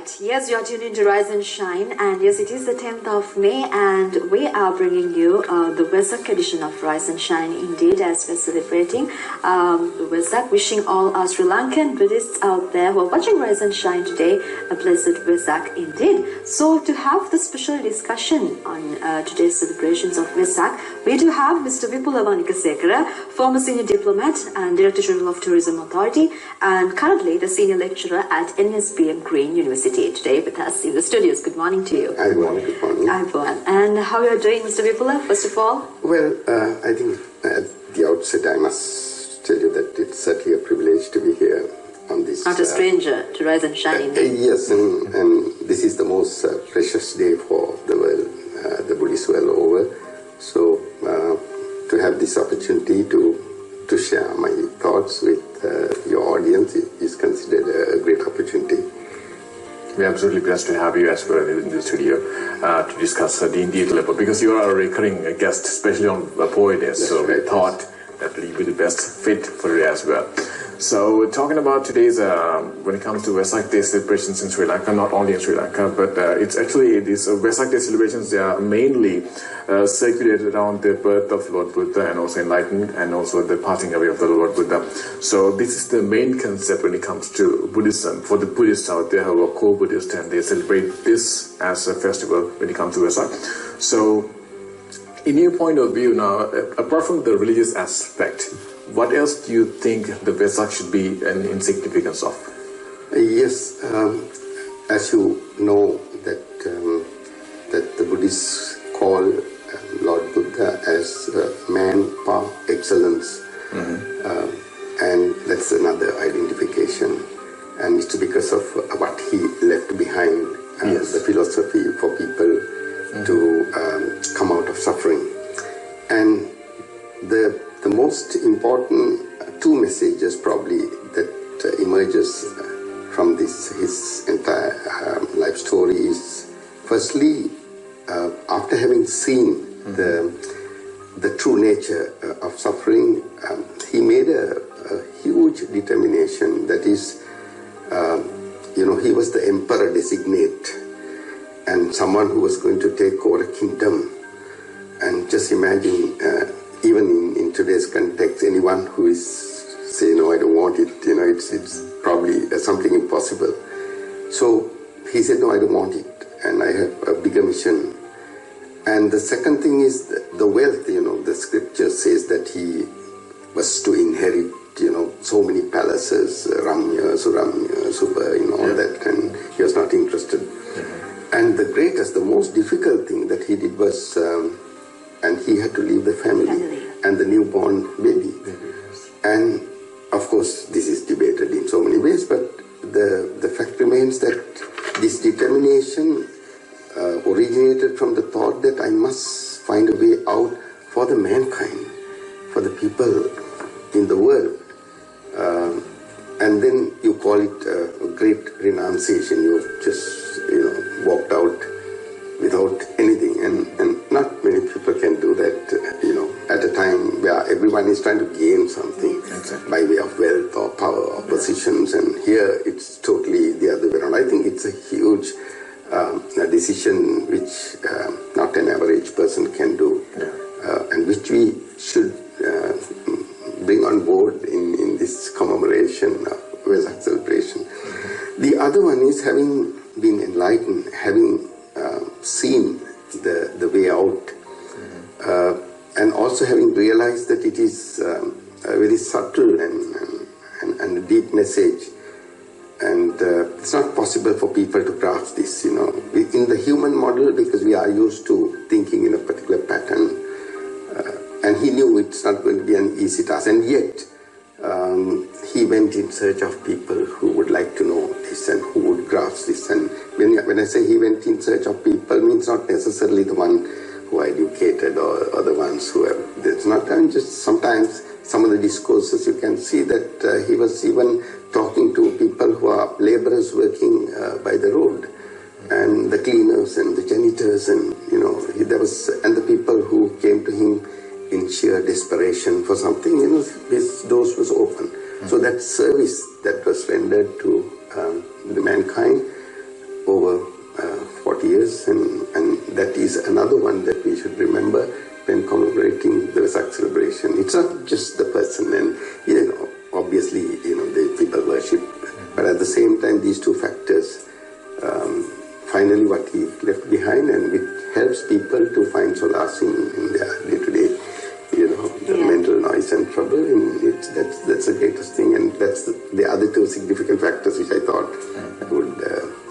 Right, yes, you are tuned into Rise and Shine, and yes, it is the 10th of May, and we are bringing you the Vesak edition of Rise and Shine indeed, as we're celebrating the Vesak, wishing all our Sri Lankan Buddhists out there who are watching Rise and Shine today a blessed Vesak indeed. So to have the special discussion on today's celebrations of Vesak, we do have Mr. Vipula Wanigasekera, former senior diplomat and Director General of Tourism Authority, and currently the senior lecturer at NSBM Green University, today with us in the studios. Good morning to you. Good morning. Good morning. And how are you doing, Mr. Vipula, first of all? Well, I think at the outset I must tell you that it's certainly a privilege to be here on this. Not a stranger to Rise and Shine. Yes, and this is the most precious day for the world, the Buddhist world over. So to have this opportunity to share my thoughts with your audience is considered a great opportunity. We're absolutely blessed to have you as well in the studio to discuss in detail about, because you are a recurring guest, especially on Poetess, so we thought that will be the best fit for you as well. So talking about today's, when it comes to Vesak Day celebrations in Sri Lanka, not only in Sri Lanka, but it's actually these Vesak Day celebrations, they are mainly circulated around the birth of Lord Buddha and also enlightenment and also the passing away of the Lord Buddha. So this is the main concept when it comes to Buddhism for the Buddhists out there who are co-Buddhist, and they celebrate this as a festival when it comes to Vesak. So in your point of view now, apart from the religious aspect, what else do you think the Vesak should be in significance of? Yes, as you know that the Buddhists call Lord Buddha as man par excellence, and that's another identification, and it's because of what he left behind, the philosophy for people to come out of suffering. And the most important two messages probably that emerges from his entire life story is, firstly, after having seen the true nature of suffering, he made a huge determination. That is, he was the emperor designate and someone who was going to take over a kingdom. And just imagine, even in today's context, anyone who is saying, no, I don't want it, it's probably something impossible. So he said, no, I don't want it, and I have a bigger mission. And the second thing is the wealth. The scripture says that he was to inherit, so many palaces, Ramya, Suramya, Subha, all that, and he was not interested. And the most difficult thing that he did was, and he had to leave the family and the newborn baby. And of course, this is debated in so many ways, but the fact remains that this determination originated from the thought that I must find a way out for the mankind, for the people in the world. And then you call it a great renunciation. You just, walked out without anything, and not many people can do that, at a time where everyone is trying to gain something by way of wealth or power or positions, and here it's totally the other way around. I think it's a huge decision which not an average person can do, and which we should bring on board in this commemoration of Vesak celebration. The other one is having been enlightened, having seen the way out, and also having realized that it is a very subtle and a deep message, and it's not possible for people to grasp this, in the human model, because we are used to thinking in a particular pattern, and he knew it's not going to be an easy task, and yet he went in search of people who would like to know this and who would grasp this. And when I say he went in search of people, means not necessarily the one who are educated or the ones who have. It's not just sometimes some of the discourses you can see that he was even talking to people who are laborers working by the road, and the cleaners and the janitors, and and the people who came to him in sheer desperation for something, his doors was open. So that service that was rendered to the mankind is another one that we should remember when commemorating the Vesak celebration. It's not just the person, and obviously the people worship, but at the same time these two factors, finally what he left behind, and it helps people to find solace in their day-to-day, the mental noise and trouble, and that's the greatest thing, and that's the other two significant factors which I thought I would